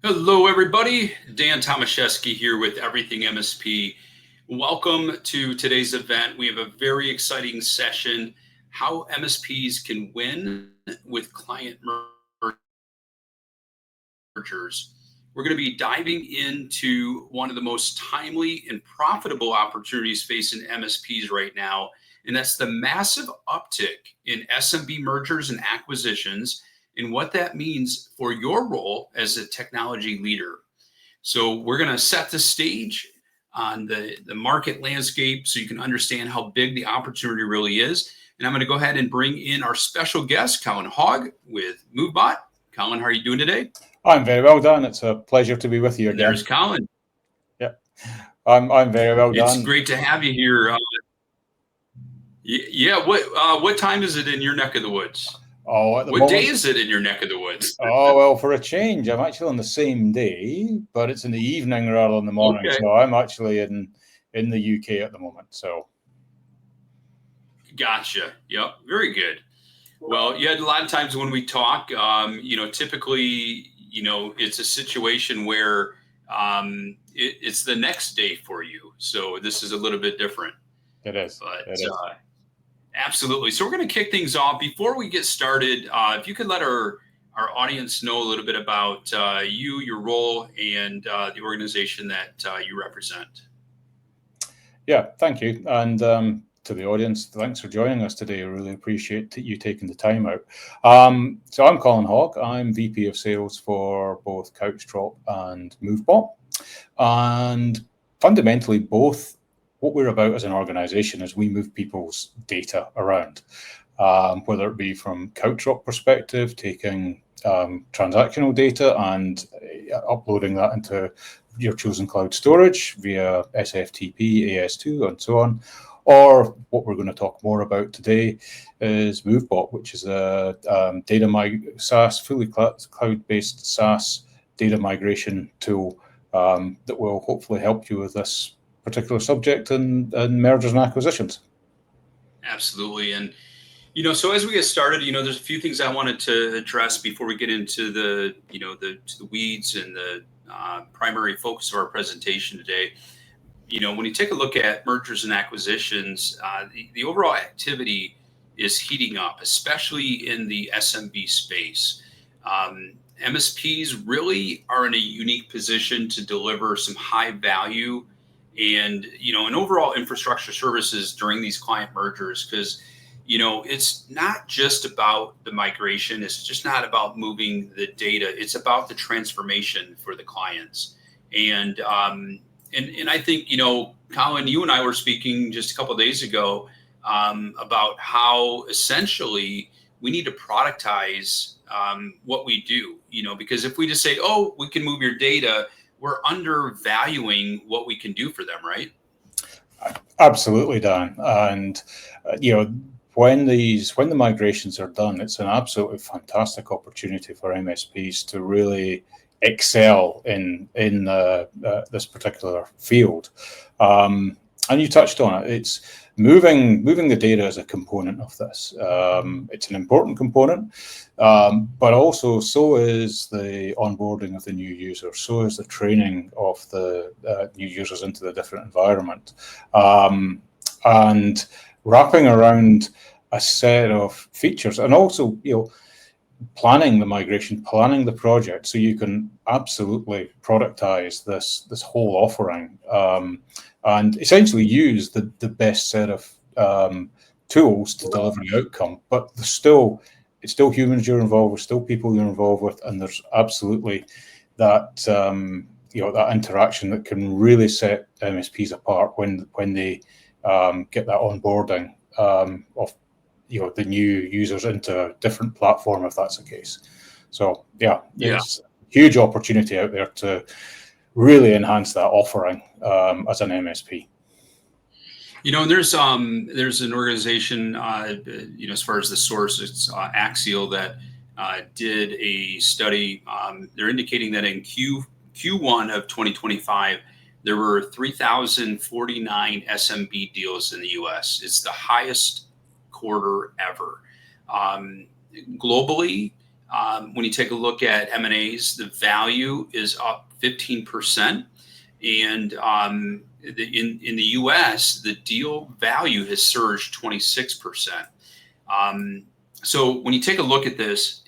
Hello, everybody. Dan Tomaszewski here with Everything MSP. Welcome to today's event. We have a very exciting session, how MSPs can win with client mergers. We're going to be diving into one of the most timely and profitable opportunities facing MSPs right now, and that's the massive uptick in SMB mergers and acquisitions and what that means for your role as a technology leader. So we're going to set the stage on the market landscape so you can understand how big the opportunity really is. And I'm going to go ahead and bring in our special guest, Colin Hogg with MoveBot. Colin, how are you doing today? I'm very well, Dan. It's a pleasure to be with you And there's again. Colin. Yeah, I'm very well, It's Dan. great to have you here. Yeah, what time is it in your neck of the woods? Oh, at the What day moment, is it in your neck of the woods? oh well, for a change, I'm actually on the same day, but it's in the evening rather than the morning. Okay, So I'm actually in the UK at the moment. So gotcha. Yep, very good. Well, yeah, a lot of times when we talk, typically, it's a situation where it's the next day for you. So this is a little bit different, it is. but It is. absolutely. So we're going to kick things off. Before we get started, if you could let our audience know a little bit about you, your role, and the organization that you represent. Yeah, thank you. And to the audience, thanks for joining us today. I really appreciate you taking the time out. So I'm Colin Hogg. I'm VP of Sales for both CouchDrop and MoveBot. And fundamentally, both what we're about as an organization is we move people's data around, whether it be from CouchDrop perspective, taking transactional data and uploading that into your chosen cloud storage via SFTP, AS2, and so on. Or what we're going to talk more about today is MoveBot, which is a SaaS, fully cloud-based SaaS data migration tool that will hopefully help you with this particular subject in mergers and acquisitions. Absolutely. And so as we get started, there's a few things I wanted to address before we get into the weeds and the primary focus of our presentation today. When you take a look at mergers and acquisitions, the overall activity is heating up, especially in the SMB space. MSPs really are in a unique position to deliver some high value and an overall infrastructure services during these client mergers, because it's not just about the migration. It's just not about moving the data. It's about the transformation for the clients. And I think Colin, you and I were speaking just a couple of days ago about how essentially we need to productize what we do. Because if we just say, "Oh, we can move your data," we're undervaluing what we can do for them, right? Absolutely, Dan. And when the migrations are done, it's an absolutely fantastic opportunity for MSPs to really excel in this particular field. And you touched on it. It's moving the data as a component of this. It's an important component, but also so is the onboarding of the new users. So is the training of the new users into the different environment, and wrapping around a set of features, and also planning the migration, planning the project, so you can absolutely productize this whole offering, and essentially use the best set of tools to deliver the outcome. But it's still humans you're involved with, still people you're involved with, and there's absolutely that that interaction that can really set MSPs apart when they get that onboarding of the new users into a different platform, if that's the case. So yeah, there's a huge opportunity out there to really enhance that offering as an MSP. And there's an organization, as far as the source, it's Axial, that did a study. They're indicating that in Q1 of 2025, there were 3,049 SMB deals in the U.S. It's the highest quarter ever. Globally, When you take a look at M&As, the value is up 15%. And in the U.S., the deal value has surged 26%. So when you take a look at this,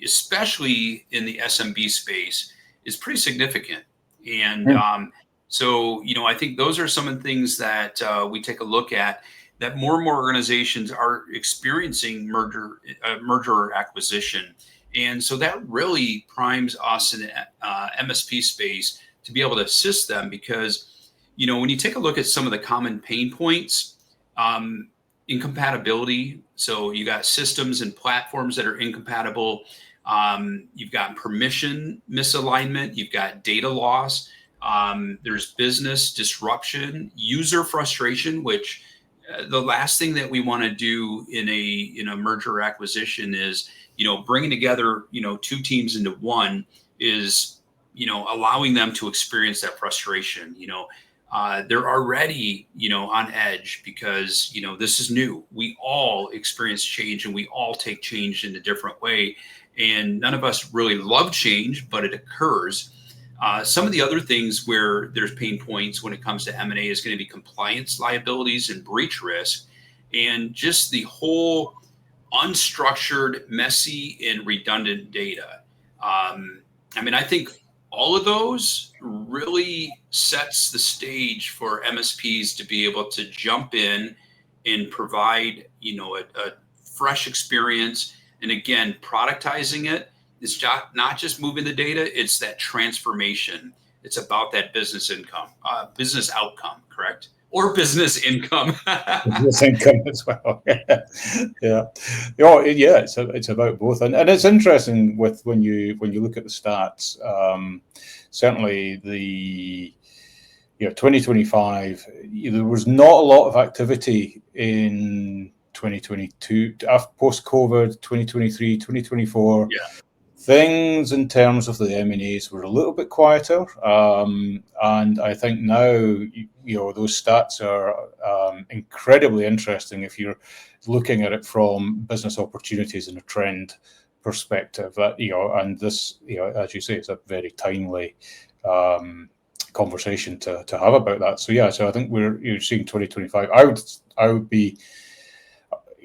especially in the SMB space, is pretty significant. And so, I think those are some of the things that we take a look at, that more and more organizations are experiencing merger or acquisition. And so that really primes us in the MSP space to be able to assist them, because, when you take a look at some of the common pain points, incompatibility. So you got systems and platforms that are incompatible. You've got permission misalignment. You've got data loss. There's business disruption, user frustration, which the last thing that we want to do in a merger or acquisition is, bringing together, two teams into one is, allowing them to experience that frustration. They're already, on edge because, this is new. We all experience change, and we all take change in a different way. And none of us really love change, but it occurs. Some of the other things where there's pain points when it comes to M&A is going to be compliance liabilities and breach risk, and just the whole unstructured, messy, and redundant data. I think all of those really sets the stage for MSPs to be able to jump in and provide, a fresh experience. And again, productizing it is not just moving the data, it's that transformation. It's about that business outcome, correct? Or business income. Business income as well. Yeah. It's about both, and it's interesting with when you look at the stats. Certainly, the 2025, there was not a lot of activity in 2022 post COVID. 2023, 2024. Yeah. Things in terms of the M&As were a little bit quieter, and I think now those stats are incredibly interesting if you're looking at it from business opportunities and a trend perspective. And this, as you say, it's a very timely conversation to have about that. So I think you're seeing 2025. I would be.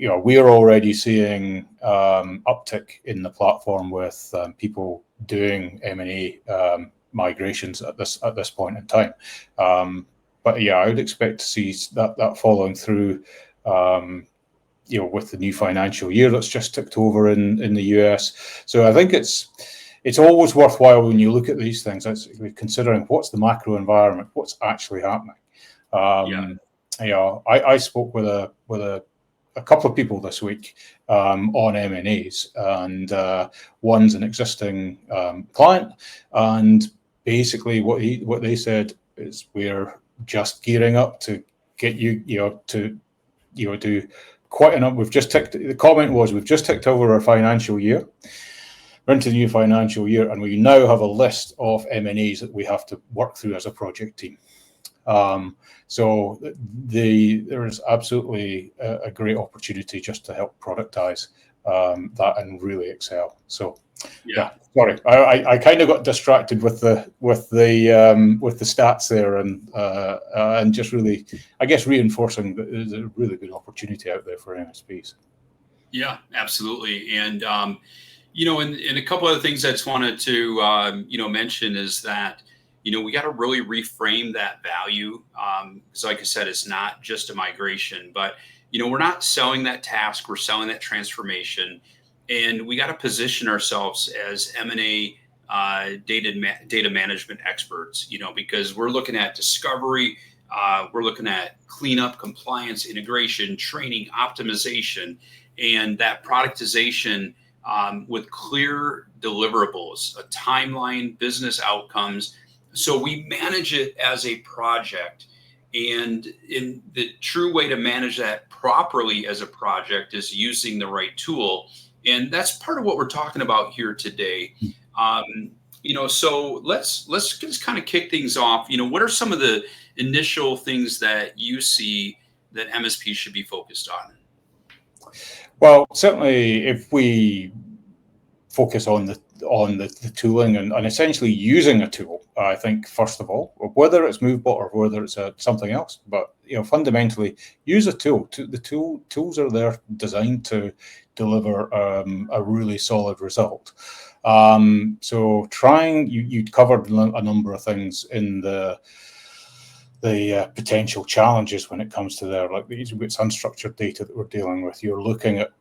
We're already seeing uptick in the platform with people doing M&A migrations at this point in time. But I would expect to see that following through, with the new financial year that's just ticked over in the US. So I think it's always worthwhile when you look at these things, considering what's the macro environment, what's actually happening. I spoke with a couple of people this week on M&As, and one's an existing client, and basically what they said is, we're just gearing up to get you to do quite enough. The comment was, we've just ticked over our financial year. We're into the new financial year, and we now have a list of M&As that we have to work through as a project team. So there is absolutely a great opportunity just to help productize that and really excel. So sorry, I kind of got distracted with the stats there, and just really, I guess, reinforcing that there's a really good opportunity out there for MSPs. Yeah, absolutely. And and a couple other things I just wanted to mention is that we got to really reframe that value. Because like I said, it's not just a migration, but, we're not selling that task, we're selling that transformation. And we got to position ourselves as M&A data management experts, because we're looking at discovery, we're looking at cleanup, compliance, integration, training, optimization, and that productization with clear deliverables, a timeline, business outcomes. So we manage it as a project, and in the true way to manage that properly as a project is using the right tool. And that's part of what we're talking about here today. So let's just kind of kick things off. What are some of the initial things that you see that MSPs should be focused on? Well, certainly if we focus on the tooling and essentially using a tool. I think first of all, whether it's MoveBot or whether it's something else, but fundamentally use a tool. Tools are there designed to deliver a really solid result. So you covered a number of things in the potential challenges when it comes to there, like it's unstructured data that we're dealing with. You're looking at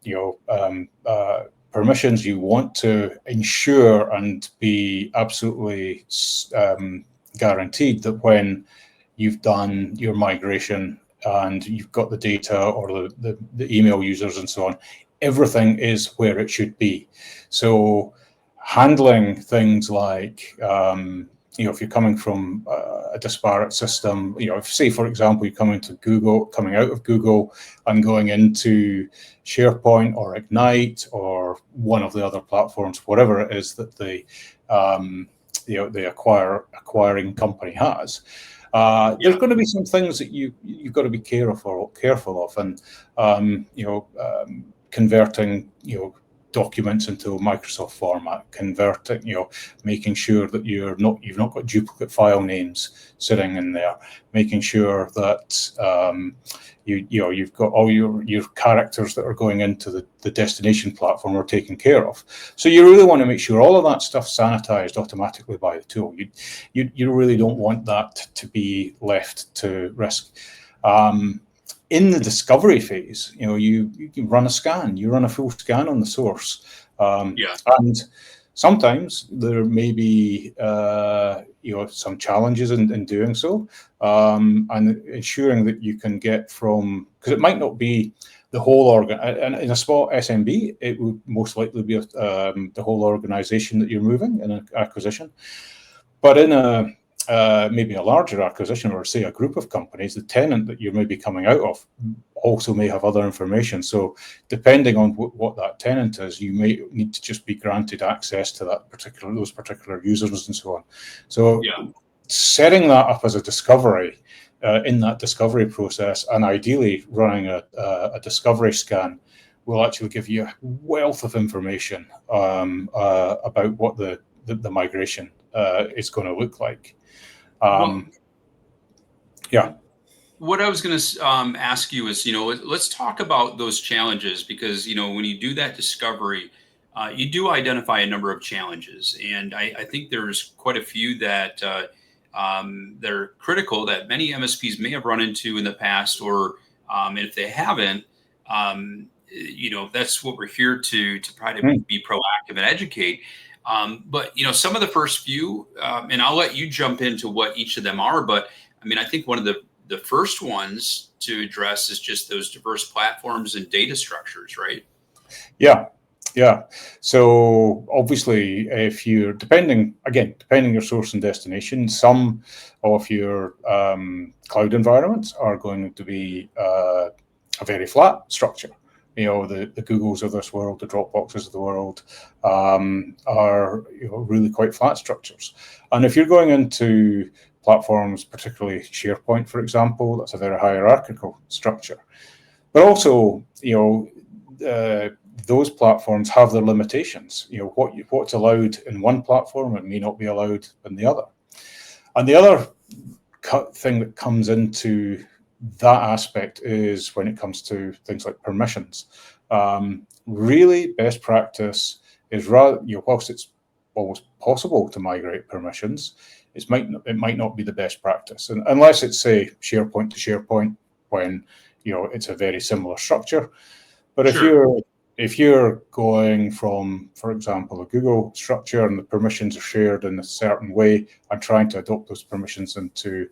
permissions. You want to ensure and be absolutely guaranteed that when you've done your migration and you've got the data or the email users and so on, everything is where it should be. So handling things like if you're coming from a disparate system, if say, for example, you're coming out of Google and going into SharePoint or Ignite or one of the other platforms, whatever it is that the acquiring company has, there's going to be some things that you've got to be careful of, and converting documents into a Microsoft format, making sure that you've not got duplicate file names sitting in there, making sure that you've got all your characters that are going into the destination platform are taken care of. So you really want to make sure all of that stuff's sanitized automatically by the tool. You really don't want that to be left to risk. In the discovery phase, you can run a scan. You run a full scan on the source, and sometimes there may be some challenges in doing so, and ensuring that you can get from, because it might not be the whole organ. And in a small SMB, it would most likely be the whole organization that you're moving in an acquisition, but in maybe a larger acquisition, or say a group of companies, the tenant that you're maybe coming out of also may have other information. So depending on what that tenant is, you may need to just be granted access to those particular users and so on. So setting that up as a discovery in that discovery process, and ideally running a discovery scan, will actually give you a wealth of information about what the migration is going to look like. What I was going to ask you is, let's talk about those challenges, because, when you do that discovery, you do identify a number of challenges. And I think there's quite a few that they're critical that many MSPs may have run into in the past, or if they haven't, that's what we're here to try to be proactive and educate. But some of the first few, and I'll let you jump into what each of them are. But I mean, I think one of the first ones to address is just those diverse platforms and data structures, right? Yeah. So obviously, if you're depending your source and destination, some of your cloud environments are going to be a very flat structure. The Googles of this world, the Dropboxes of the world, are really quite flat structures. And if you're going into platforms, particularly SharePoint, for example, that's a very hierarchical structure. But also, those platforms have their limitations. What's allowed in one platform, it may not be allowed in the other. And the other thing that comes into that aspect is when it comes to things like permissions. Really, best practice is whilst it's always possible to migrate permissions, it might not be the best practice, and unless it's, say, SharePoint to SharePoint, when it's a very similar structure. But if you're going from, for example, a Google structure and the permissions are shared in a certain way, and trying to adopt those permissions into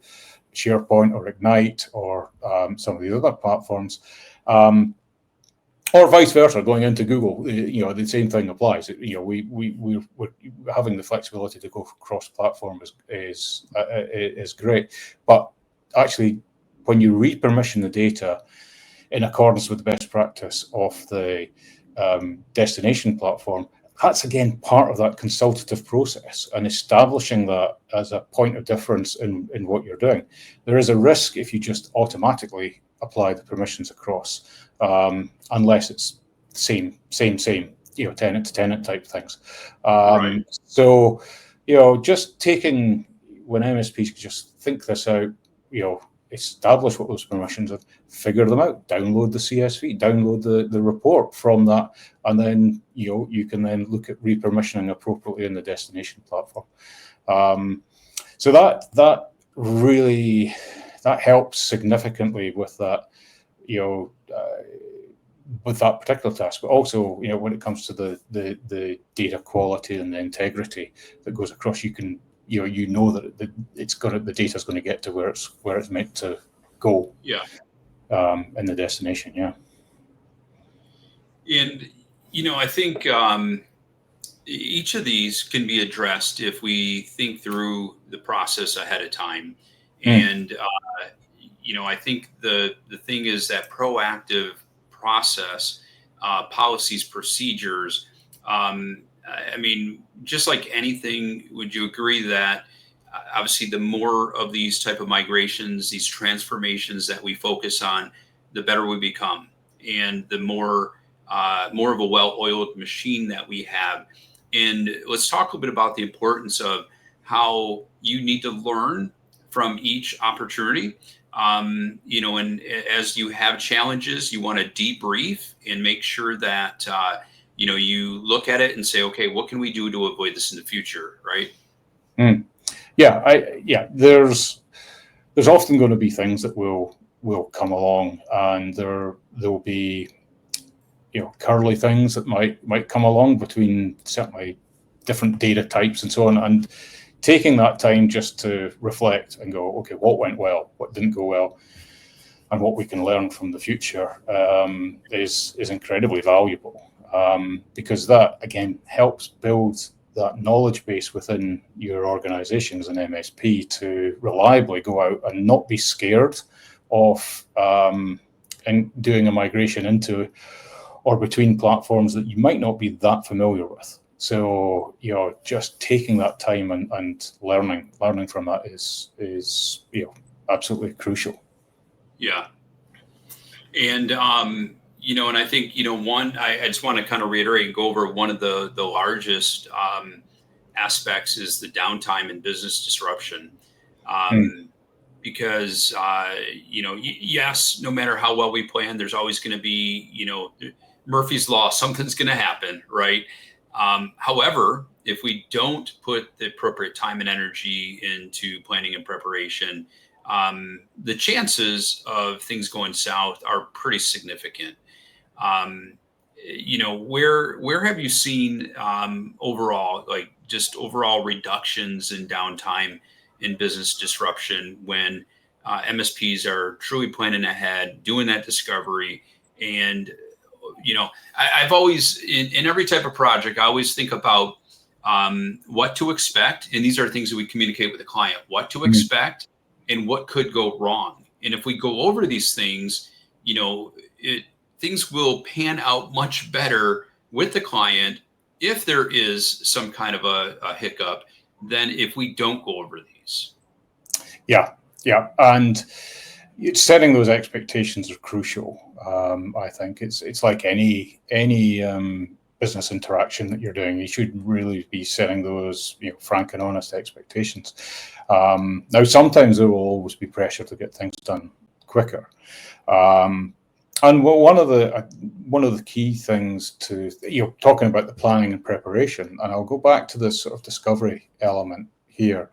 SharePoint or Ignite or some of the other platforms, or vice versa, going into Google, the same thing applies. We're having the flexibility to go cross-platform is great, but actually, when you re-permission the data in accordance with the best practice of the destination platform, that's again part of that consultative process and establishing that as a point of difference in what you're doing. There is a risk if you just automatically apply the permissions across, unless it's same. tenant to tenant type things. Right. So, just taking when MSPs just think this out, establish what those permissions are, figure them out, download the CSV, download the report from that, and then you can then look at repermissioning appropriately in the destination platform. So that really helps significantly with that, with that particular task, but also when it comes to the data quality and the integrity that goes across, you can that the data is going to get to where it's meant to go. Yeah. In the destination. Yeah. And I think each of these can be addressed if we think through the process ahead of time. And I think the thing is that proactive process, policies, procedures. I mean, just like anything, would you agree that obviously the more of these type of migrations, these transformations that we focus on, the better we become, and the more of a well-oiled machine that we have. And let's talk a little bit about the importance of how you need to learn from each opportunity. And as you have challenges, you want to debrief and make sure that you look at it and say, okay, what can we do to avoid this in the future, right? Yeah, there's often going to be things that will come along, and there will be curly things that might come along between certainly different data types and so on, and taking that time just to reflect and go, okay, what went well, what didn't go well, and what we can learn from the future is incredibly valuable, because that again helps build that knowledge base within your organization as an MSP to reliably go out and not be scared of and doing a migration into or between platforms that you might not be that familiar with. So just taking that time and learning from that is absolutely crucial. Yeah. And and I think one, I just want to kind of reiterate and go over one of the largest aspects is the downtime and business disruption. Because yes, no matter how well we plan, there's always going to be Murphy's Law, something's going to happen, right? However, if we don't put the appropriate time and energy into planning and preparation, the chances of things going south are pretty significant. Where have you seen overall, like just overall reductions in downtime in business disruption when MSPs are truly planning ahead, doing that discovery? And I've always in every type of project, I always think about what to expect, and these are things that we communicate with the client: what to expect and what could go wrong. And if we go over these things, things will pan out much better with the client if there is some kind of a hiccup than if we don't go over these. Yeah, and setting those expectations are crucial. I think it's like any business interaction that you're doing. You should really be setting those frank and honest expectations. Now, sometimes there will always be pressure to get things done quicker. And one of the key things to talking about the planning and preparation, and I'll go back to this sort of discovery element here.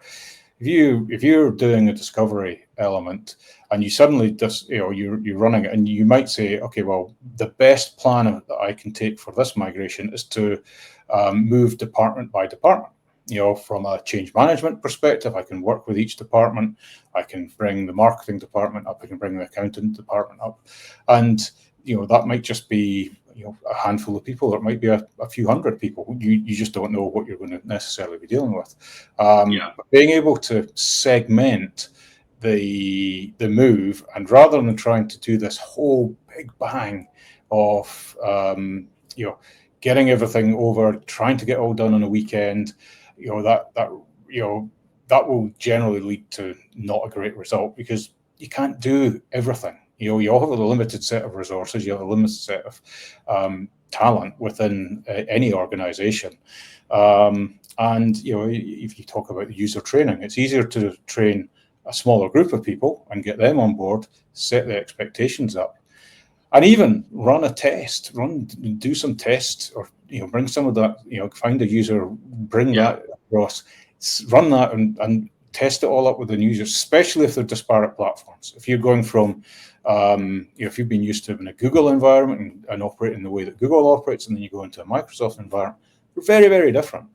If you're doing a discovery element and you suddenly just you're running it, and you might say, okay, well, the best plan that I can take for this migration is to move department by department. From a change management perspective, I can work with each department. I can bring the marketing department up. I can bring the accountant department up, and that might just be a handful of people, or it might be a few hundred people. You just don't know what you're going to necessarily be dealing with. But being able to segment the move, and rather than trying to do this whole big bang of getting everything over, trying to get all done on a weekend, that will generally lead to not a great result, because you can't do everything. You all have a limited set of resources. You have a limited set of talent within any organization. And if you talk about user training, it's easier to train a smaller group of people and get them on board, set the expectations up, and even run a test, do some tests, or bring some of that, find a user, bring that across, run that and test it all up with the users, especially if they're disparate platforms. If you're going from, if you've been used to in a Google environment and operating the way that Google operates, and then you go into a Microsoft environment, they're very, very different.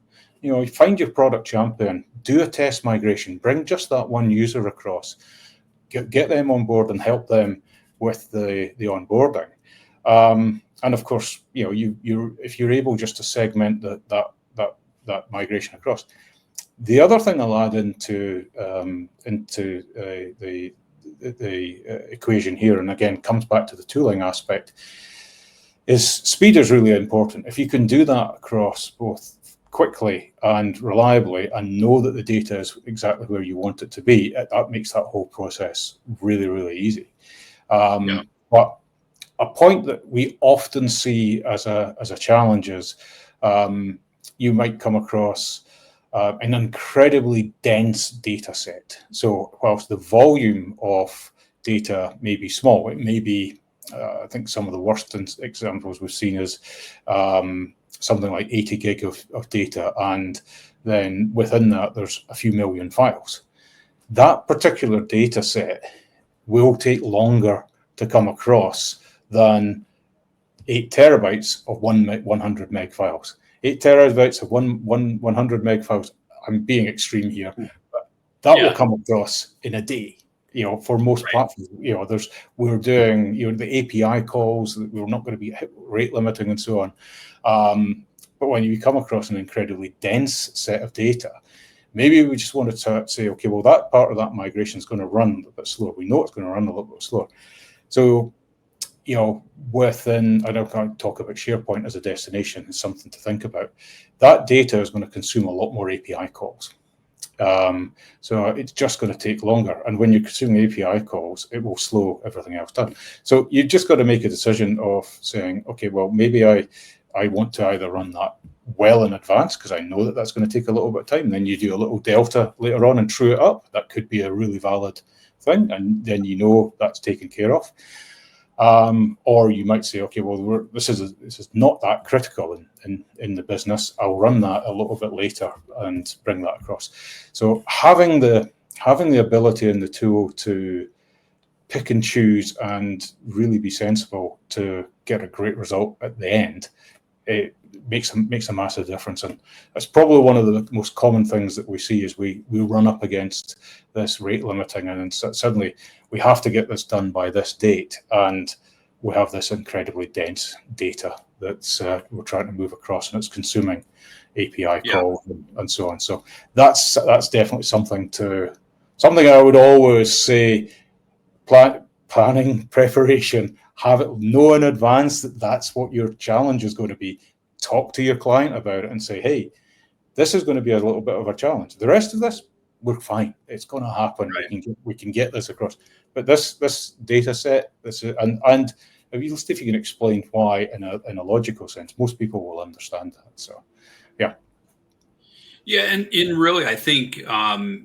You find your product champion, do a test migration, bring just that one user across, get them on board and help them with the onboarding. And of course, if you're able just to segment that migration across. The other thing I'll add into the equation here, and again comes back to the tooling aspect, is speed is really important. If you can do that across both quickly and reliably and know that the data is exactly where you want it to be, that makes that whole process really, really easy. But a point that we often see as a challenge is you might come across an incredibly dense data set. So whilst the volume of data may be small, it may be, I think some of the worst examples we've seen is something like 80 gig of data, and then within that there's a few million files. That particular data set will take longer to come across than 8 terabytes of 100 meg files. 8 terabytes of 100 meg files, I'm being extreme here, but that will come across in a day. For most platforms, we're doing, the API calls, we're not going to be rate limiting and so on. But when you come across an incredibly dense set of data, maybe we just wanted to say, okay, well, that part of that migration is going to run a bit slower. We know it's going to run a little bit slower. So, within, I don't talk about SharePoint as a destination, it's something to think about. That data is going to consume a lot more API calls. So it's just going to take longer. And when you're consuming API calls, it will slow everything else down. So you've just got to make a decision of saying, okay, well, maybe I want to either run that well in advance because I know that that's going to take a little bit of time. Then you do a little delta later on and true it up. That could be a really valid thing. And then that's taken care of. Or you might say, okay, well, this is not that critical in the business. I'll run that a little bit later and bring that across. So having the ability and the tool to pick and choose and really be sensible to get a great result at the end, it makes a massive difference. And that's probably one of the most common things that we see is we run up against this rate limiting, and then suddenly we have to get this done by this date, and we have this incredibly dense data that's we're trying to move across, and it's consuming API calls and so on. So that's definitely something I would always say: planning, preparation. Know in advance that that's what your challenge is going to be. Talk to your client about it and say, hey, this is going to be a little bit of a challenge. The rest of this, we're fine. It's going to happen. Right. We can get this across. But this data set, and if you can explain why in a logical sense, most people will understand that. So, yeah. Yeah, and really, I think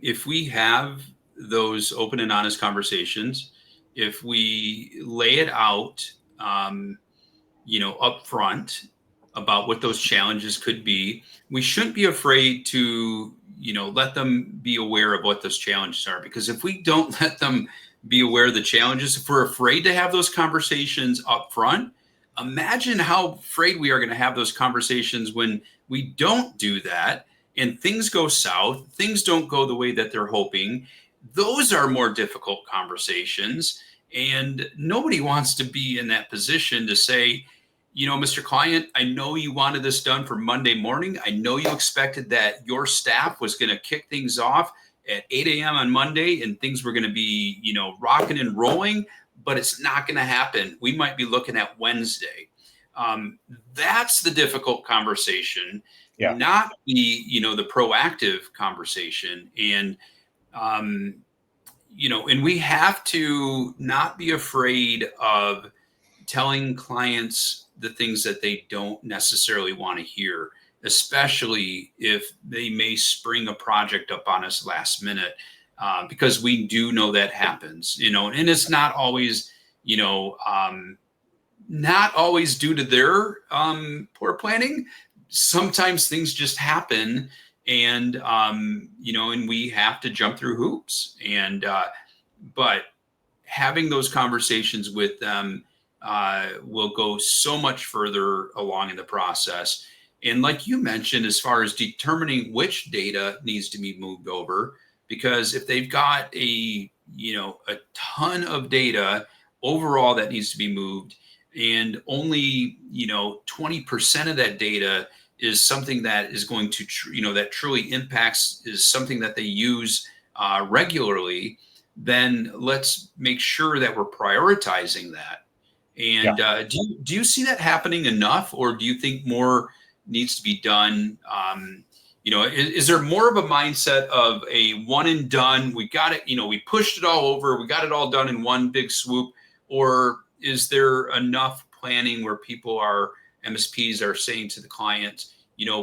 if we have those open and honest conversations, if we lay it out, up front about what those challenges could be, we shouldn't be afraid to, let them be aware of what those challenges are. Because if we don't let them be aware of the challenges, if we're afraid to have those conversations up front, imagine how afraid we are going to have those conversations when we don't do that and things go south, things don't go the way that they're hoping. Those are more difficult conversations. And nobody wants to be in that position to say, Mr. Client, I know you wanted this done for Monday morning. I know you expected that your staff was going to kick things off at 8 a.m. on Monday and things were going to be, rocking and rolling, but it's not going to happen. We might be looking at Wednesday. That's the difficult conversation, not the proactive conversation. And, and we have to not be afraid of telling clients the things that they don't necessarily want to hear, especially if they may spring a project up on us last minute, because we do know that happens, and it's not always, not always due to their poor planning. Sometimes things just happen, and and we have to jump through hoops. But having those conversations with them will go so much further along in the process. And like you mentioned, as far as determining which data needs to be moved over, because if they've got a ton of data overall that needs to be moved, and only 20% of that data is something that is going to that truly impacts, is something that they use regularly, then let's make sure that we're prioritizing that. And do you see that happening enough, or do you think more needs to be done? Is there more of a mindset of a one and done? We got it. We pushed it all over. We got it all done in one big swoop. Or is there enough planning where MSPs are saying to the client,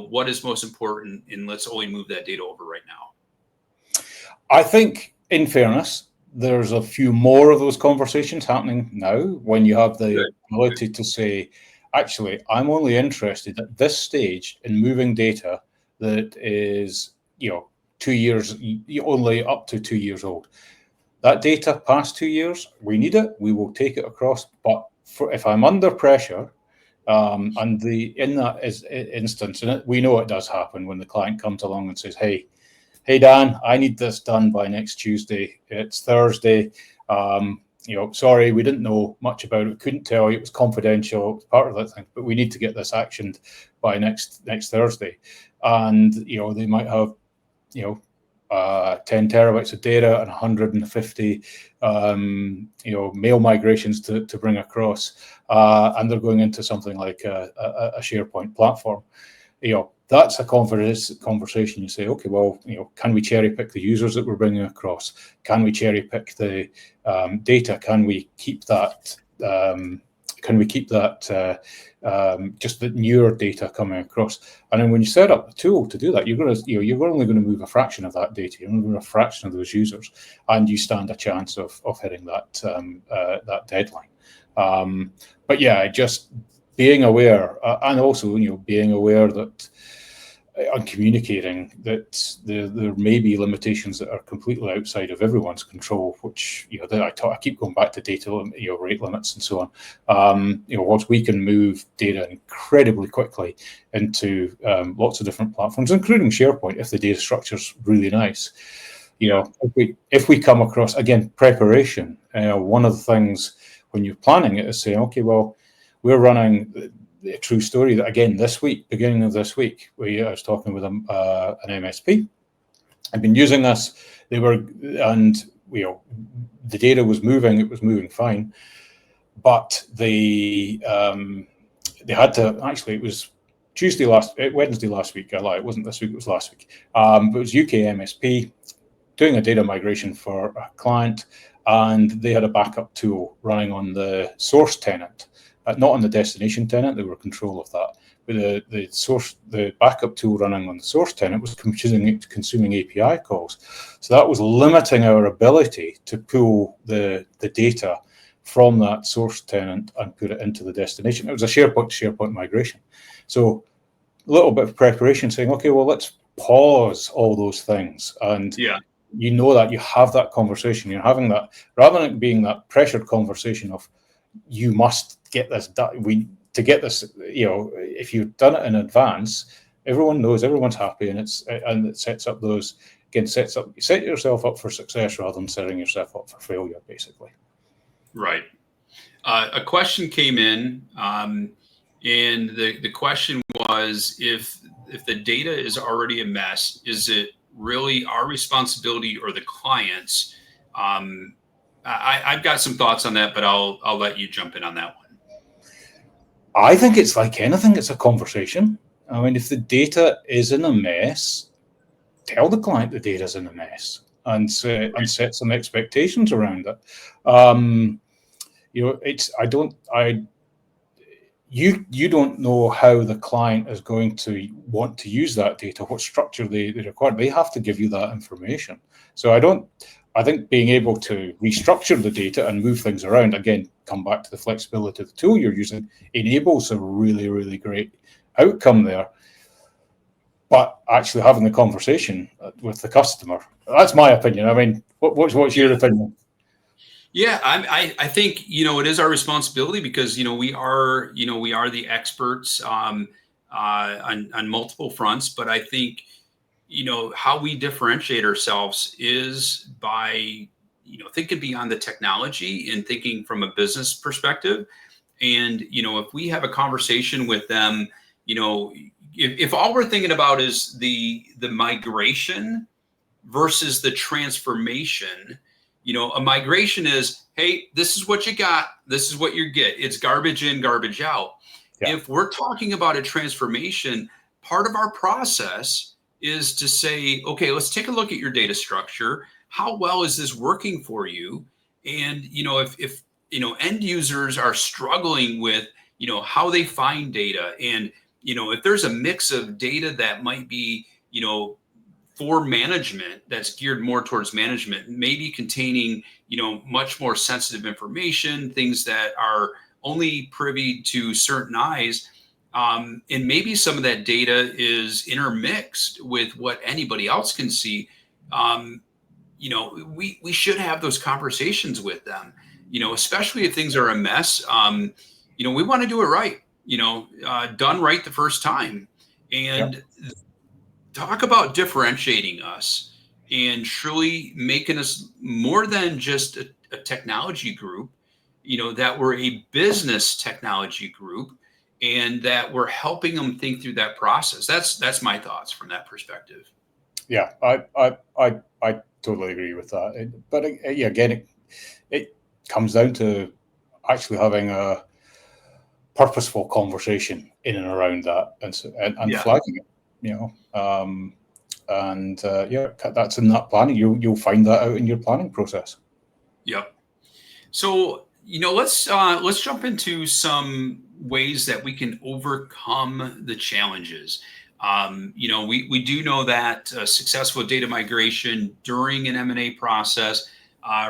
what is most important, and let's only move that data over right now? I think, in fairness, there's a few more of those conversations happening now when you have the ability to say, actually, I'm only interested at this stage in moving data that is, 2 years, only up to 2 years old. That data past 2 years, we need it, we will take it across. But if I'm under pressure, and in that instance, and we know it does happen when the client comes along and says, hey Dan, I need this done by next Tuesday. It's Thursday. Sorry, we didn't know much about it. Couldn't tell you. It was confidential. It was part of that thing. But we need to get this actioned by next Thursday. And they might have 10 terabytes of data and 150 mail migrations to bring across, and they're going into something like a SharePoint platform. That's a conversation. You say, okay, well, can we cherry pick the users that we're bringing across? Can we cherry pick the data? Can we keep that? Just the newer data coming across? And then when you set up the tool to do that, you're only going to move a fraction of that data. You're only going to move a fraction of those users, and you stand a chance of hitting that deadline. But yeah, just being aware, and also being aware that and communicating that there may be limitations that are completely outside of everyone's control, which I keep going back to data rate limits and so on. Once we can move data incredibly quickly into lots of different platforms, including SharePoint, if the data structure is really nice. If we come across, again, preparation, one of the things when you're planning it is saying, okay, well, we're running a true story that, again, beginning of this week, I was talking with an MSP. I've been using this. The data was moving. It was moving fine, but they had to, actually, it was Wednesday last week. I lied. It wasn't this week. It was last week. But it was UK MSP doing a data migration for a client, and they had a backup tool running on the source tenant. Not on the destination tenant, they were in control of that. But the backup tool running on the source tenant was consuming API calls. So that was limiting our ability to pull the data from that source tenant and put it into the destination. It was a SharePoint to SharePoint migration. So a little bit of preparation, saying, okay, well, let's pause all those things. And that you have that conversation. You're having that, rather than it being that pressured conversation of, you must get this done. To get this, if you've done it in advance, everyone knows, everyone's happy, and it sets up those, again, set yourself up for success rather than setting yourself up for failure, basically. Right. A question came in, and the question was, if the data is already a mess, is it really our responsibility or the client's? I've got some thoughts on that, but I'll let you jump in on that one. I think it's like anything, it's a conversation. I mean, if the data is in a mess, tell the client the data's in a mess and set some expectations around it. you don't know how the client is going to want to use that data, what structure they require. They have to give you that information. So I think being able to restructure the data and move things around, again, come back to the flexibility of the tool you're using, enables a really, really great outcome there. But actually having the conversation with the customer, that's my opinion. I mean, what's your opinion? Yeah, I think, it is our responsibility because, we are the experts on multiple fronts. But I think, how we differentiate ourselves is by, thinking beyond the technology and thinking from a business perspective. And, if we have a conversation with them, if all we're thinking about is the migration versus the transformation, a migration is, hey, this is what you got, this is what you get. It's garbage in, garbage out. Yeah. If we're talking about a transformation, part of our process is to say, okay, let's take a look at your data structure. How well is this working for you? And if end users are struggling with how they find data, and if there's a mix of data that might be for management, that's geared more towards management, maybe containing much more sensitive information, things that are only privy to certain eyes, and maybe some of that data is intermixed with what anybody else can see. We should have those conversations with them, especially if things are a mess. We want to do it right, done right the first time. And talk about differentiating us and truly making us more than just a technology group, that we're a business technology group, and that we're helping them think through that process. That's my thoughts from that perspective. Yeah, I totally agree with that. But again, it comes down to actually having a purposeful conversation in and around that, and flagging it. That's in that planning. You'll find that out in your planning process. Yep. So let's jump into some ways that we can overcome the challenges. We do know that successful data migration during an M&A process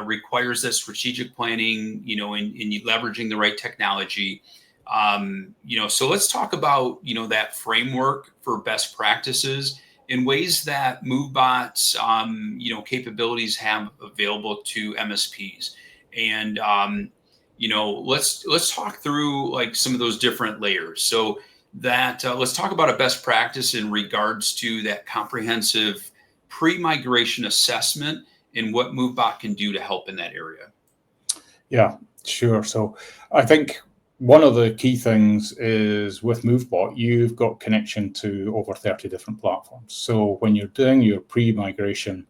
requires that strategic planning, and leveraging the right technology. So let's talk about, that framework for best practices in ways that MoveBot's, capabilities have available to MSPs. And, let's talk through like some of those different layers. So that let's talk about a best practice in regards to that comprehensive pre-migration assessment and what MoveBot can do to help in that area. Yeah, sure. So I think one of the key things is with MoveBot, you've got connection to over 30 different platforms. So when you're doing your pre-migration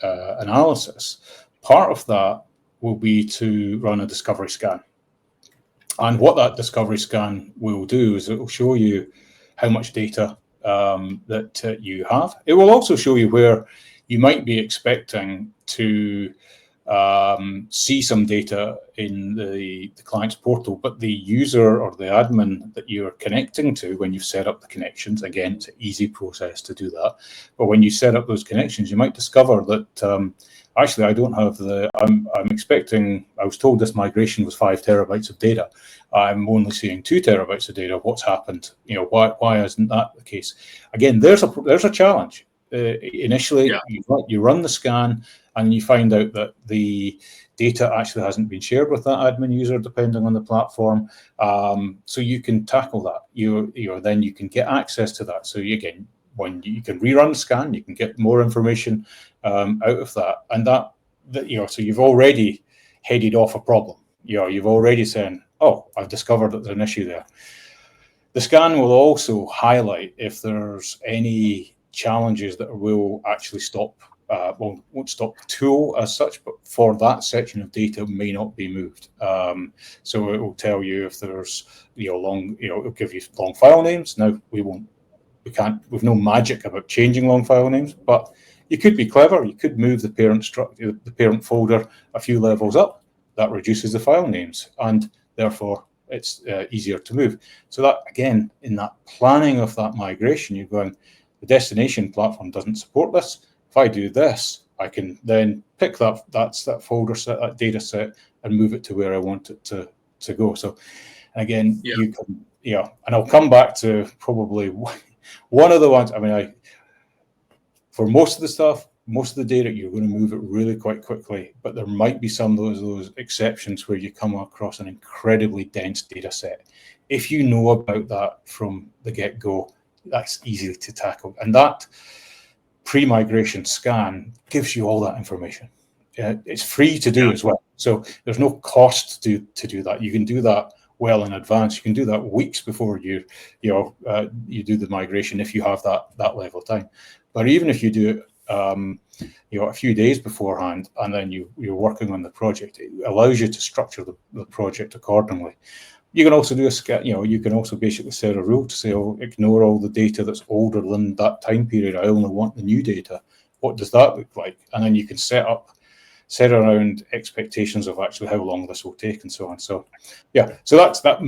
analysis, part of that will be to run a discovery scan. And what that discovery scan will do is it will show you how much data that you have. It will also show you where you might be expecting to see some data in the client's portal, but the user or the admin that you're connecting to when you've set up the connections, again, it's an easy process to do that. But when you set up those connections, you might discover that actually I don't have I'm expecting, I was told this migration was 5 terabytes of data. I'm only seeing 2 terabytes of data. What's happened? Why isn't that the case? Again, there's a challenge. Initially, you run the scan and you find out that the data actually hasn't been shared with that admin user, depending on the platform. So you can tackle that. Then you can get access to that. So again, when you can rerun the scan, you can get more information out of that. And so you've already headed off a problem. You've already said, oh, I've discovered that there's an issue there. The scan will also highlight if there's any challenges that will actually won't stop the tool as such, but for that section of data may not be moved. So it will tell you if there's it'll give you long file names. Now we've no magic about changing long file names, but you could be clever. You could move the parent folder a few levels up. That reduces the file names, and therefore it's easier to move. So that, again, in that planning of that migration, you're going, the destination platform doesn't support this. If I do this, I can then pick that folder set, that data set, and move it to where I want it to go. So again, you can, and I'll come back to probably one of the ones. I mean, for most of the stuff, most of the data, you're going to move it really quite quickly, but there might be some of those exceptions where you come across an incredibly dense data set. If you know about that from the get-go, that's easy to tackle. And that pre-migration scan gives you all that information. It's free to do as well. So there's no cost to do that. You can do that well in advance. You can do that weeks before you do the migration if you have that level of time. But even if you do it a few days beforehand, and then you're working on the project, it allows you to structure the project accordingly. You can also do you can also basically set a rule to say, oh, ignore all the data that's older than that time period. I only want the new data. What does that look like? And then you can set around expectations of actually how long this will take and so on. So so that's that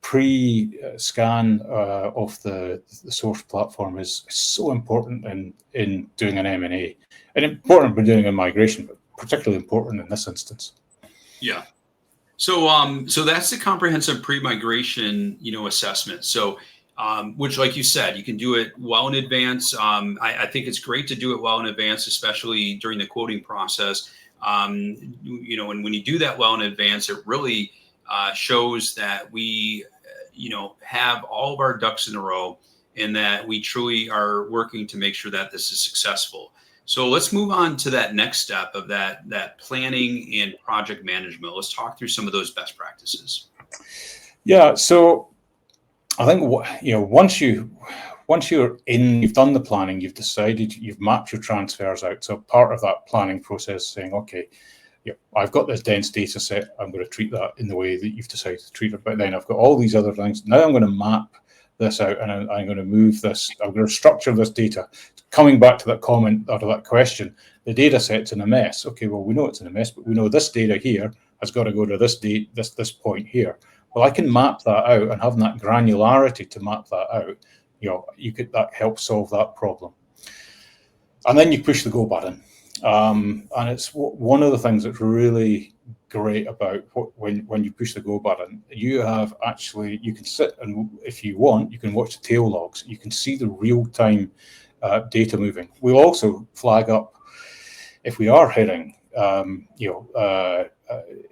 pre-scan of the source platform is so important in doing an M&A, and important for doing a migration, but particularly important in this instance. Yeah. So that's the comprehensive pre-migration, assessment. So, which, like you said, you can do it well in advance. I think it's great to do it well in advance, especially during the quoting process. And when you do that well in advance, it really shows that we, have all of our ducks in a row, and that we truly are working to make sure that this is successful. So let's move on to that next step of that planning and project management. Let's talk through some of those best practices. Yeah. So I think once you're in, you've done the planning, you've decided, you've mapped your transfers out. So part of that planning process, saying, okay, I've got this dense data set. I'm going to treat that in the way that you've decided to treat it. But then I've got all these other things. Now I'm going to map this out, and I'm going to move this. I'm going to structure this data. Coming back to that comment or to that question, the data set's in a mess. Okay, well, we know it's in a mess, but we know this data here has got to go to this point here. Well, I can map that out, and having that granularity to map that out, that helps solve that problem. And then you push the go button. And it's one of the things that's really great about when you push the go button. You can sit, and if you want, you can watch the tail logs. You can see the real-time data moving. We'll also flag up if we are hitting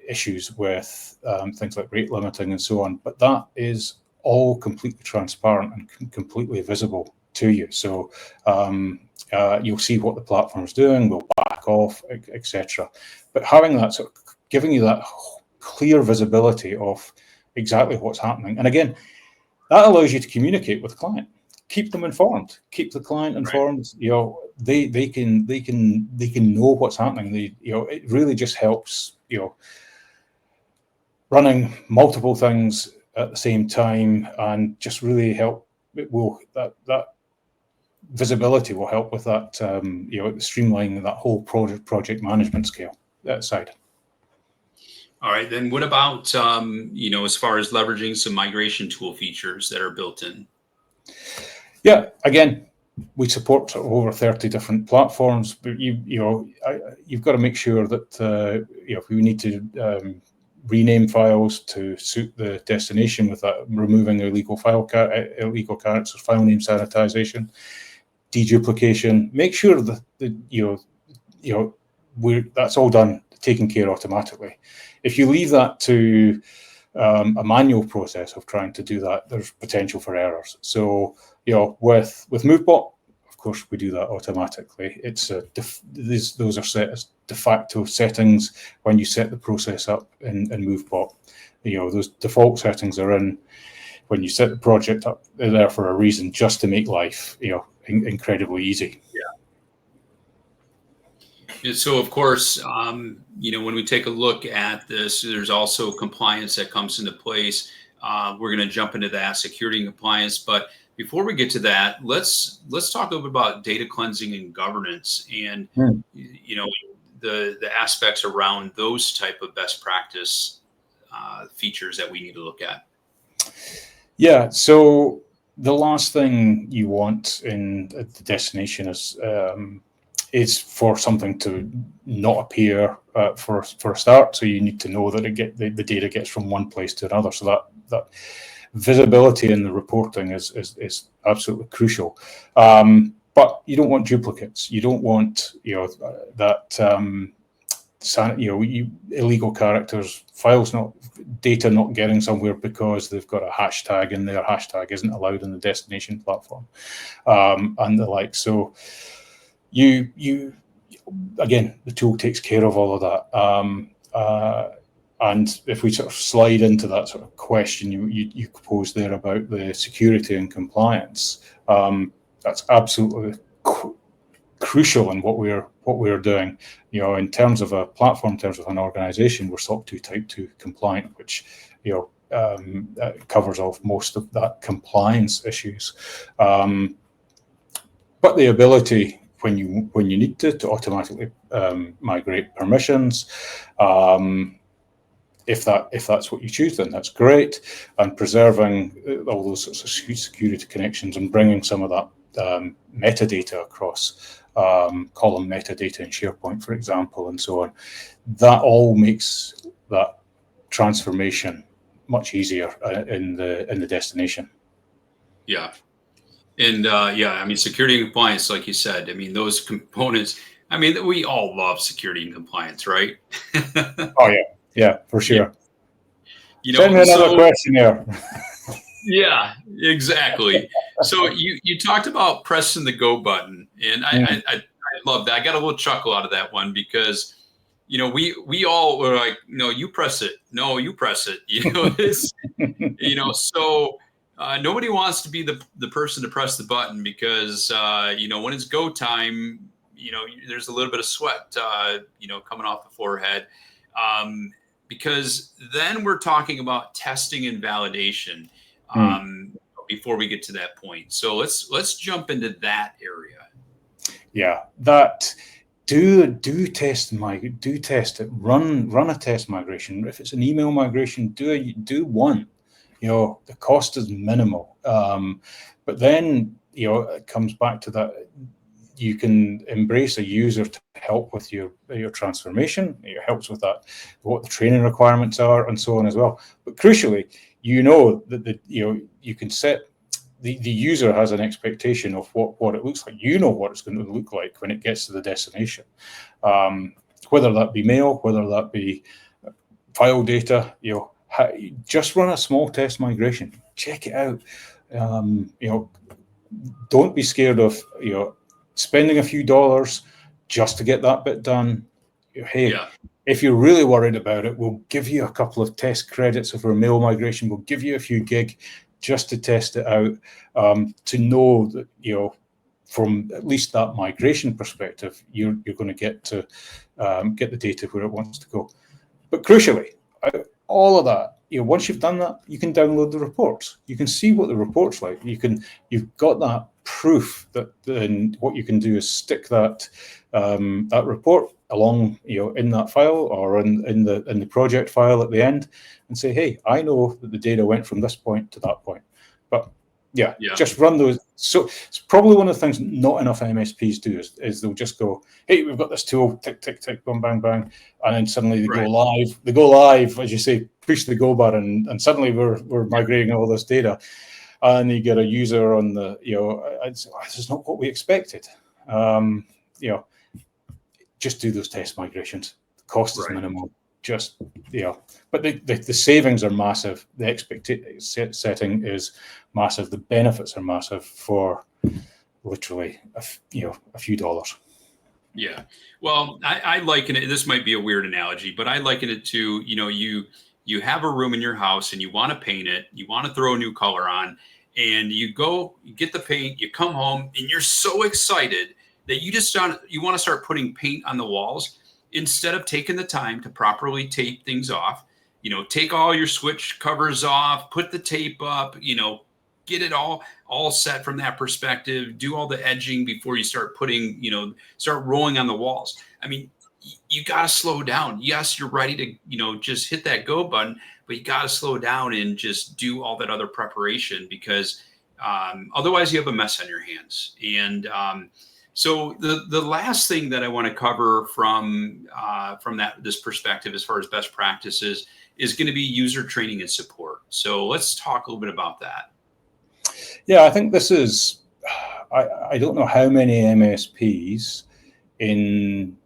issues with things like rate limiting and so on. But that is all completely transparent and completely visible to you. So you'll see what the platform's doing, we'll back off, etc. But having that sort of giving you that clear visibility of exactly what's happening. And again, that allows you to communicate with the client, keep them informed, keep the client informed. Right. They can know what's happening. It really just helps, running multiple things at the same time, and just really help. That visibility will help with that, streamlining that whole project management scale side. All right, then what about, as far as leveraging some migration tool features that are built in? Yeah, again, we support over 30 different platforms, but you've got to make sure that if we need to rename files to suit the destination with that, removing illegal characters, file name sanitization, deduplication, make sure that that's all done, taken care automatically. If you leave that to a manual process of trying to do that, there's potential for errors. So with MoveBot, of course, we do that automatically. It's those are set as de facto settings when you set the process up in MoveBot. Those default settings are in when you set the project up. They're there for a reason, just to make life incredibly easy. Yeah. So of course, when we take a look at this, there's also compliance that comes into place. We're going to jump into that, security and compliance. But before we get to that, let's talk a little bit about data cleansing and governance, and the aspects around those type of best practice features that we need to look at? Yeah, so the last thing you want in the destination is for something to not appear for a start. So you need to know that the data gets from one place to another. So that visibility in the reporting is absolutely crucial. But you don't want duplicates. You don't want that illegal characters, data not getting somewhere because they've got a hashtag and their hashtag isn't allowed in the destination platform, and the like. So again, the tool takes care of all of that. And if we sort of slide into that sort of question you posed there about the security and compliance, that's absolutely crucial in what we're doing. In terms of a platform, in terms of an organization, we're SOC 2 Type 2 compliant, which covers off most of that compliance issues. But the ability when you need to automatically migrate permissions, if that's what you choose, then that's great. And preserving all those sorts of security connections and bringing some of that metadata across, column metadata in SharePoint, for example, and so on. That all makes that transformation much easier in the destination. Yeah. And I mean, security and compliance, like you said, I mean, those components, I mean, we all love security and compliance, right? Oh, yeah. Yeah, for sure. Yeah. Send me another question here. Yeah, exactly. So you talked about pressing the go button, and I love that. I got a little chuckle out of that one because we all were like, no, you press it. No, you press it. It's so nobody wants to be the person to press the button because when it's go time, there's a little bit of sweat coming off the forehead. Because then we're talking about testing and validation before we get to that point. So let's jump into that area. Yeah, that do test it. Run a test migration. If it's an email migration, do one. The cost is minimal. But then it comes back to that. You can embrace a user to help with your transformation. It helps with that, what the training requirements are, and so on as well. But crucially, that you can set the user has an expectation of what it looks like. What it's going to look like when it gets to the destination, whether that be mail, whether that be file data. Just run a small test migration. Check it out. Don't be scared of spending a few dollars just to get that bit done. Hey, if you're really worried about it, we'll give you a couple of test credits of our mail migration. We'll give you a few gig just to test it out, to know that from at least that migration perspective, you're going to get the data where it wants to go. But crucially, all of that, once you've done that, you can download the reports. You can see what the report's like. You've got that proof that then what you can do is stick that report along, in that file or in the project file at the end, and say, hey, I know that the data went from this point to that point. But just run those. So it's probably one of the things not enough MSPs do is they'll just go, hey, we've got this tool, tick, tick, tick, boom, bang, bang. And then suddenly they go live. They go live, as you say, push the go button, and suddenly we're migrating all this data. And you get a user on the, this is not what we expected. Just do those test migrations. The cost is minimal. But the savings are massive. The expectation setting is massive. The benefits are massive for literally a few dollars. Yeah. Well, I liken it. This might be a weird analogy, but I liken it to, you have a room in your house and you want to paint it. You want to throw a new color on, and you get the paint, you come home and you're so excited that you want to start putting paint on the walls instead of taking the time to properly tape things off. Take all your switch covers off, put the tape up, get it all set from that perspective, do all the edging before you start start rolling on the walls. I mean, you got to slow down. Yes, you're ready to, just hit that go button, but you got to slow down and just do all that other preparation, because otherwise you have a mess on your hands. And so the last thing that I want to cover from this perspective, as far as best practices, is going to be user training and support. So let's talk a little bit about that. Yeah, I think this is, I don't know how many MSPs in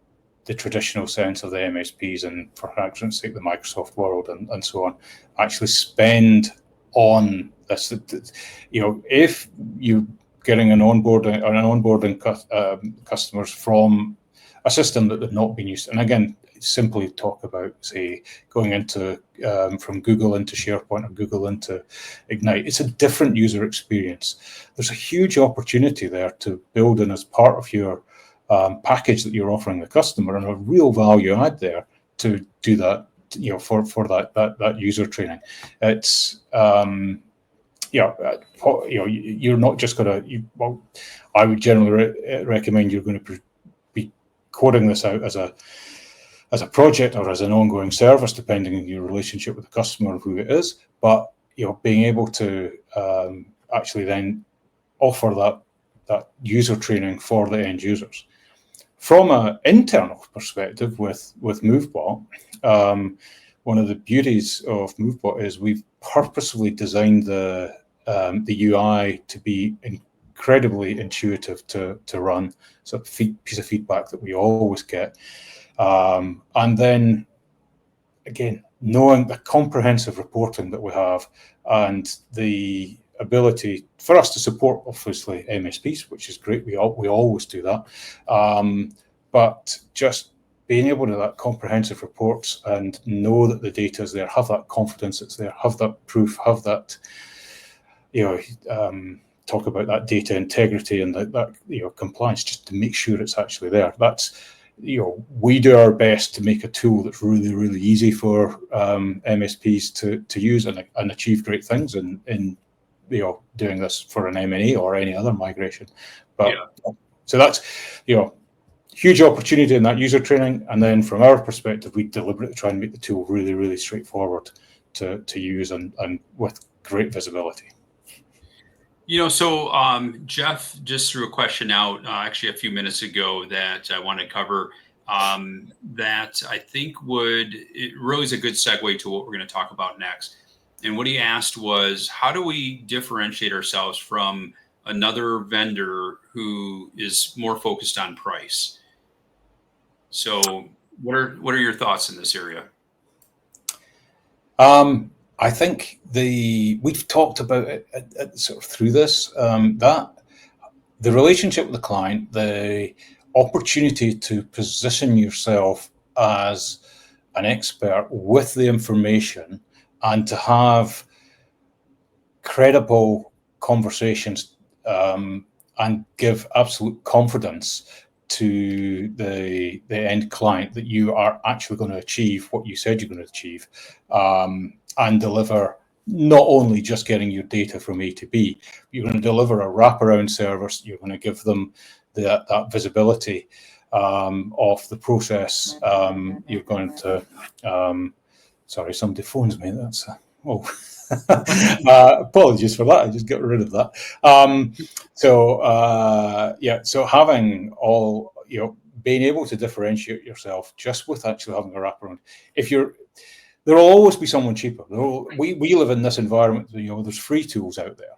the traditional sense of the MSPs and, for argument's sake, the Microsoft world and so on, actually spend on this. If you're getting an onboarding customers from a system that they've not been used to, and again, simply talk about, say, going into from Google into SharePoint or Google into Ignite. It's a different user experience. There's a huge opportunity there to build in as part of your package that you're offering the customer, and a real value add there to do that, for that user training. It's you're not just going to. I would generally recommend you're going to be coding this out as a project or as an ongoing service, depending on your relationship with the customer or who it is. But being able to actually then offer that user training for the end users. From an internal perspective, with MoveBot, one of the beauties of MoveBot is we've purposefully designed the UI to be incredibly intuitive to run. It's a piece of feedback that we always get. And then, again, knowing the comprehensive reporting that we have and the ability for us to support, obviously, MSPs, which is great. We always do that. But just being able to that comprehensive reports and know that the data is there, have that confidence it's there, have that proof, have that, talk about that data integrity and that compliance, just to make sure it's actually there. That's, we do our best to make a tool that's really, really easy for MSPs to use and achieve great things in doing this for an M&A or any other migration. But so that's, huge opportunity in that user training. And then from our perspective, we deliberately try and make the tool really, really straightforward to use and with great visibility. So Jeff just threw a question out actually a few minutes ago that I want to cover that I think it really is a good segue to what we're going to talk about next. And what he asked was, how do we differentiate ourselves from another vendor who is more focused on price? So what are your thoughts in this area? I think we've talked about it sort of through this, that the relationship with the client, the opportunity to position yourself as an expert with the information and to have credible conversations and give absolute confidence to the end client that you are actually going to achieve what you said you're going to achieve, and deliver not only just getting your data from A to B, you're going to deliver a wraparound service. You're going to give them that visibility of the process. You're going to, sorry, somebody phones me. That's apologies for that. I just got rid of that. So having all, being able to differentiate yourself just with actually having a wraparound. There will always be someone cheaper. We live in this environment. There's free tools out there.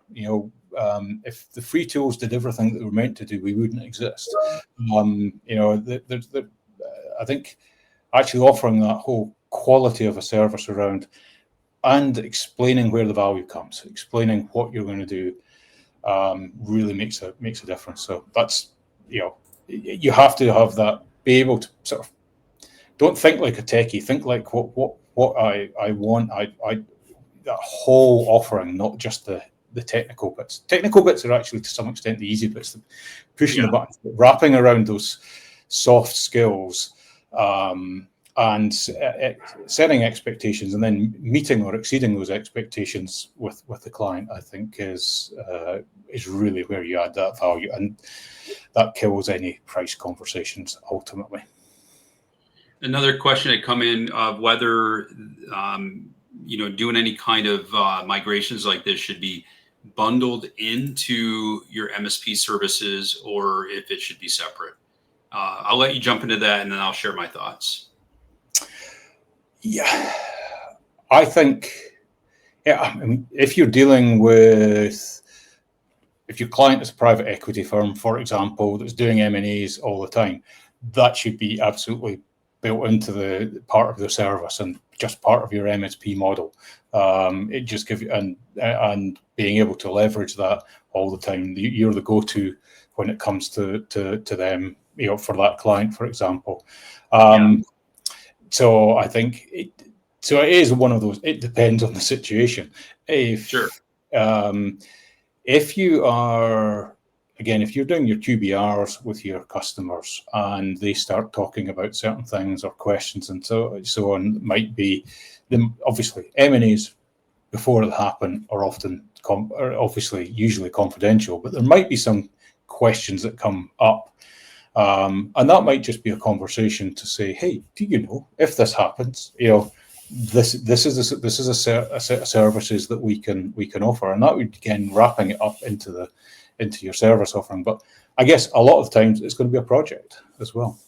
If the free tools did everything that they were meant to do, we wouldn't exist. I think actually offering that whole quality of a service around and explaining where the value comes, explaining what you're going to do, really makes a difference. So that's, you have to have that, be able to sort of, don't think like a techie, think like what I want. That whole offering, not just the technical bits. Technical bits are actually to some extent the easy bits, pushing the buttons, wrapping around those soft skills, and setting expectations, and then meeting or exceeding those expectations with the client, I think is really where you add that value, and that kills any price conversations ultimately. Another question had come in of whether, doing any kind of migrations like this should be bundled into your MSP services or if it should be separate. I'll let you jump into that and then I'll share my thoughts. Yeah, I think, I mean, if you're dealing with, if your client is a private equity firm, for example, that's doing M&As all the time, that should be absolutely built into the part of the service and just part of your MSP model. It just gives you, and being able to leverage that all the time. You're the go-to when it comes to them, for that client, for example. So I think it is one of those. It depends on the situation. Sure. If you are, again, if you're doing your QBRs with your customers and they start talking about certain things or questions and so on, might be them. Obviously, M&As before it happen are often usually confidential, but there might be some questions that come up. And that might just be a conversation to say, hey, do you know if this happens, this is a set of services that we can offer, and that would, again, wrapping it up into your service offering. But I guess a lot of times it's going to be a project as well.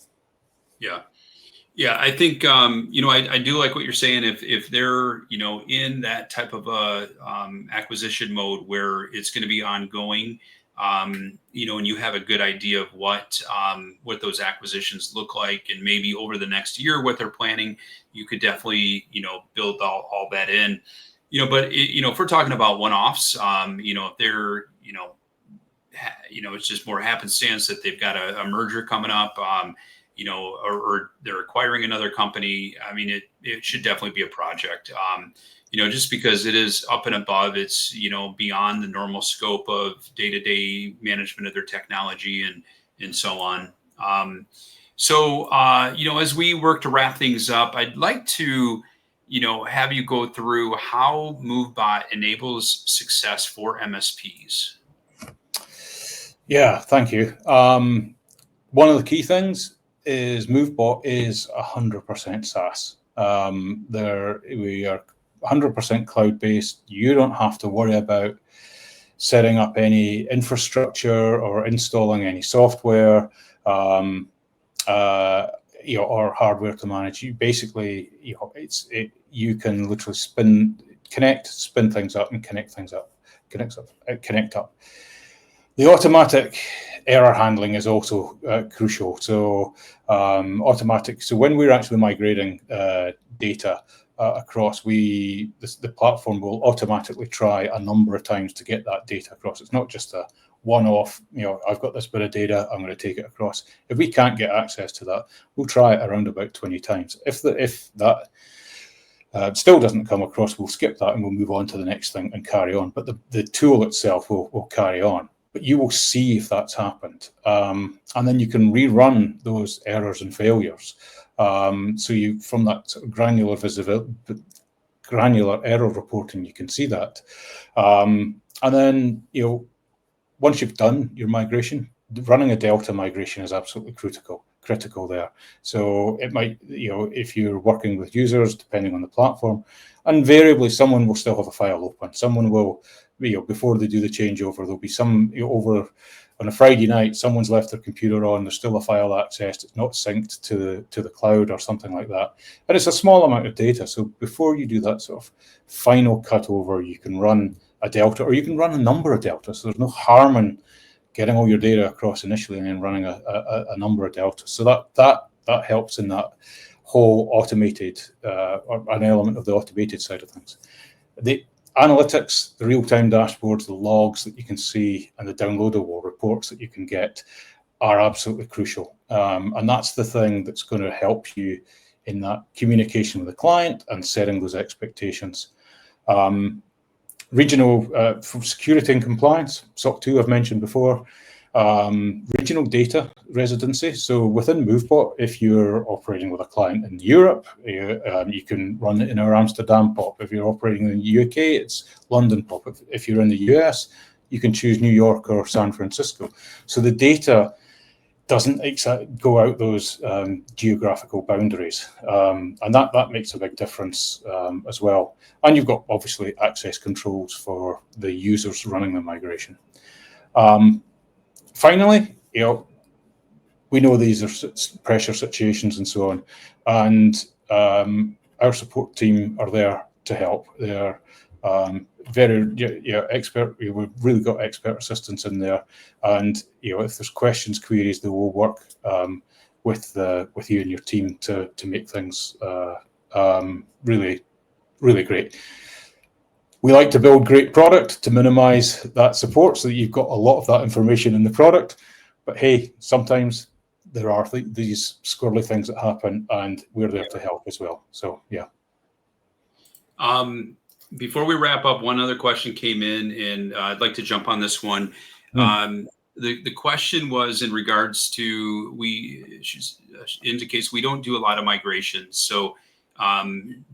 Yeah, I think I do like what you're saying. If they're in that type of a acquisition mode where it's going to be ongoing, and you have a good idea of what those acquisitions look like, and maybe over the next year what they're planning, you could definitely build all that in. But if we're talking about one-offs, if they're it's just more happenstance that they've got a merger coming up, or they're acquiring another company. I mean, it should definitely be a project. Just because it is up and above, it's, beyond the normal scope of day-to-day management of their technology and so on. As we work to wrap things up, I'd like to, have you go through how MoveBot enables success for MSPs. Yeah, thank you. One of the key things is MoveBot is 100% SaaS. We are 100% cloud-based. You don't have to worry about setting up any infrastructure or installing any software, or hardware to manage. You basically, you can literally spin things up and connect up. The automatic error handling is also crucial. So So when we're actually migrating data across, the platform will automatically try a number of times to get that data across. It's not just a one-off, I've got this bit of data, I'm going to take it across. If we can't get access to that, we'll try it around about 20 times. If that still doesn't come across, we'll skip that and we'll move on to the next thing and carry on. But the tool itself will carry on. But you will see if that's happened. And then you can rerun those errors and failures. So you, from that sort of granular error reporting, you can see that. And then, once you've done your migration, running a Delta migration is absolutely critical there. So it might, if you're working with users, depending on the platform, invariably someone will still have a file open. Someone will, before they do the changeover, there'll be some, over on a Friday night, someone's left their computer on, there's still a file accessed, it's not synced to the cloud or something like that. And it's a small amount of data. So before you do that sort of final cutover, you can run a Delta, or you can run a number of Deltas. So there's no harm in getting all your data across initially and then running a number of Deltas. So that helps in that whole automated, or an element of the automated side of things. The analytics, the real-time dashboards, the logs that you can see, and the downloadable reports that you can get are absolutely crucial. And that's the thing that's going to help you in that communication with the client and setting those expectations. Regional, for security and compliance, SOC 2 I've mentioned before. Regional data residency. So within MoveBot, if you're operating with a client in Europe, you can run it in our Amsterdam POP. If you're operating in the UK, it's London POP. If you're in the US, you can choose New York or San Francisco. So the data doesn't go out those geographical boundaries, and that makes a big difference as well. And you've got obviously access controls for the users running the migration. Finally, we know these are pressure situations and so on, and our support team are there to help. They're very expert. We've really got expert assistance in there, and if there's questions, queries, they will work with you and your team to make things really, really great. We like to build great product to minimize that support so that you've got a lot of that information in the product. But hey, sometimes there are these squirrely things that happen, and we're there to help as well. So, yeah. Before we wrap up, one other question came in, and I'd like to jump on this one. The question was in regards to, she indicates we don't do a lot of migrations. So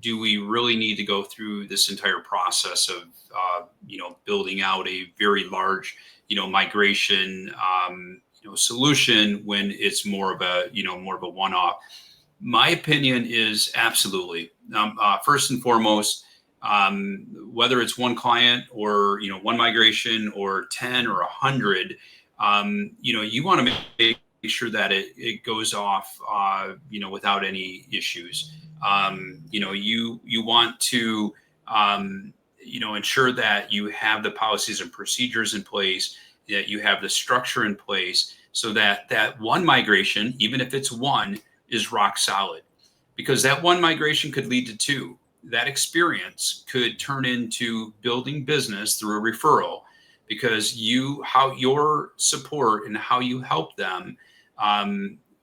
do we really need to go through this entire process of, building out a very large, migration, solution when it's more of a one-off? My opinion is absolutely. First and foremost, whether it's one client or one migration or 10 or 100, you want to make sure that it goes off without any issues. You want to ensure that you have the policies and procedures in place, that you have the structure in place, so that one migration, even if it's one, is rock solid, because that one migration could lead to two. That experience could turn into building business through a referral, because how your support and how you helped them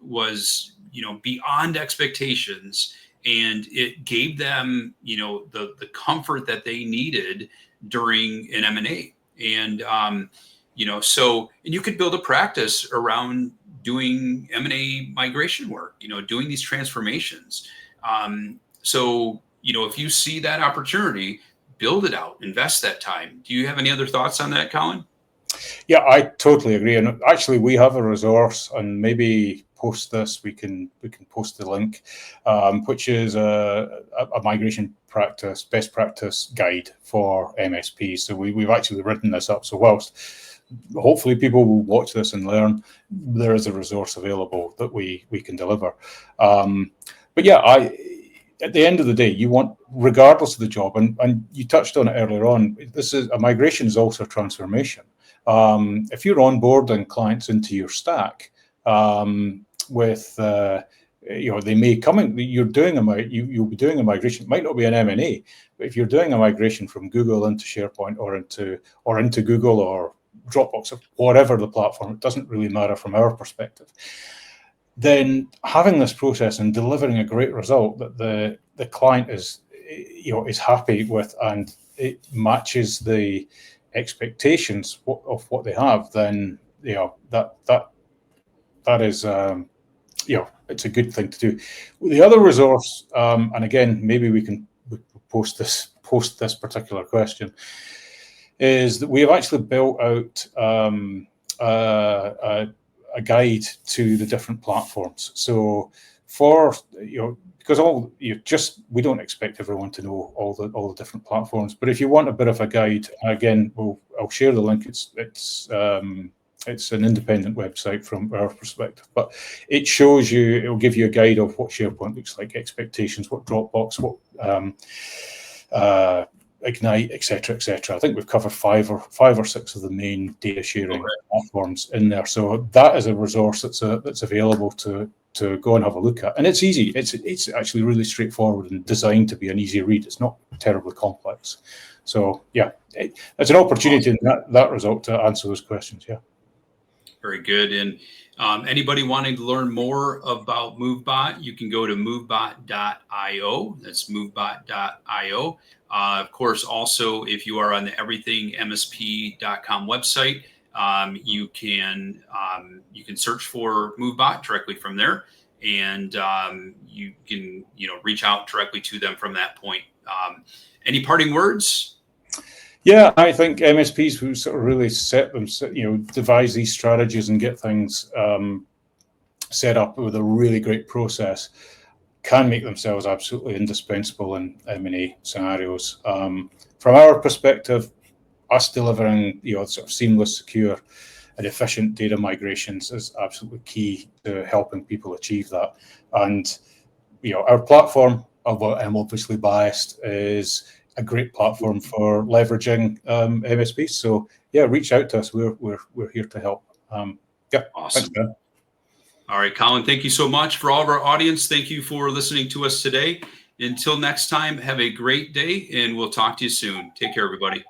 was beyond expectations, and it gave them the comfort that they needed during an M&A. And and you could build a practice around doing M&A migration work, doing these transformations. If you see that opportunity, build it out, invest that time. Do you have any other thoughts on that, Colin? Yeah, I totally agree. And actually, we have a resource, and maybe post this, we can post the link, which is a migration practice, best practice guide for MSPs. So we've actually written this up. So whilst hopefully people will watch this and learn, there is a resource available that we can deliver. But yeah, at the end of the day, you want, regardless of the job, and you touched on it earlier on, a migration is also a transformation. If you're onboarding clients into your stack, with they may come in, you'll be doing a migration. It might not be an M&A, but if you're doing a migration from Google into SharePoint or into Google or Dropbox or whatever the platform, it doesn't really matter from our perspective. Then having this process and delivering a great result that the client is happy with, and it matches the expectations of what they have, then that is it's a good thing to do. The other resource, and again, maybe we can post this particular question, is that we have actually built out a guide to the different platforms. So because we don't expect everyone to know all the different platforms, but if you want a bit of a guide, again, I'll share the link. It's an independent website from our perspective, but it'll give you a guide of what SharePoint looks like, expectations, what Dropbox, what Ignite, etc., etc. I think we've covered five or six of the main data sharing platforms in there. So that is a resource that's available to go and have a look at, and it's easy. It's actually really straightforward and designed to be an easy read. It's not terribly complex. So yeah, it's an opportunity in that result to answer those questions. Yeah. Very good. And anybody wanting to learn more about MoveBot, you can go to movebot.io. That's movebot.io. Of course, also, if you are on the everythingmsp.com website, you can search for MoveBot directly from there, and you can reach out directly to them from that point. Any parting words? Yeah, I think MSPs who sort of really devise these strategies and get things set up with a really great process can make themselves absolutely indispensable in M&A scenarios. From our perspective, us delivering sort of seamless, secure, and efficient data migrations is absolutely key to helping people achieve that. And our platform, I'm obviously biased, is a great platform for leveraging MSPs. So yeah, reach out to us. We're here to help. Yeah, Awesome. thanks, man. All right, Colin, thank you so much. For all of our audience, thank you for listening to us today. Until next time, have a great day, and we'll talk to you soon. Take care, everybody.